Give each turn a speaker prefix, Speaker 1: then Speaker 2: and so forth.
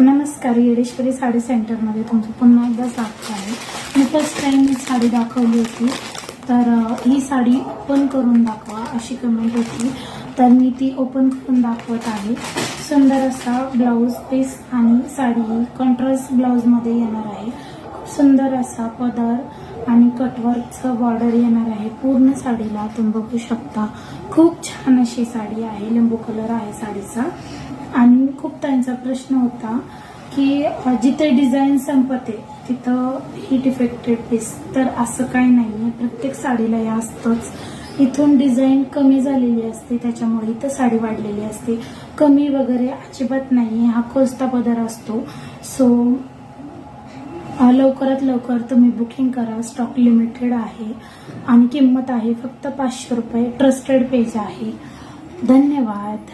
Speaker 1: नमस्कार, येडेश्वरी साडी सेंटरमध्ये तुमचं पुन्हा एकदा स्वागत आहे. मी फर्स्ट टाइम साडी दाखवली होती, तर ही साडी ओपन करून दाखवा अशी कमेंट होती, तर मी ती ओपन करून दाखवत आहे. सुंदर असा ब्लाऊज पीस आणि साडी कॉन्ट्रास्ट ब्लाऊजमध्ये येणार आहे. खूप सुंदर असा पदर आणि कटवर्कचं बॉर्डर येणार आहे पूर्ण साडीला. तुम्ही बघू शकता, खूप छान अशी साडी आहे. लिंबू कलर आहे साडीचा. आणि खूप त्यांचा प्रश्न होता की जिथे डिझाईन संपते तिथं ही डिफेक्टेड पीस, तर असं काही नाहीये. प्रत्येक साडीला हे असतंच. इथून डिझाईन कमी झालेली असते, त्याच्यामुळे इथं साडी वाढलेली असते. कमी वगैरे अजिबात नाहीये. हा खोचता पदर असतो. सो लवकरात लवकर तुम्ही बुकिंग करा. स्टॉक लिमिटेड आहे आणि किंमत आहे फक्त 500 रुपये. ट्रस्टेड पेज आहे. धन्यवाद.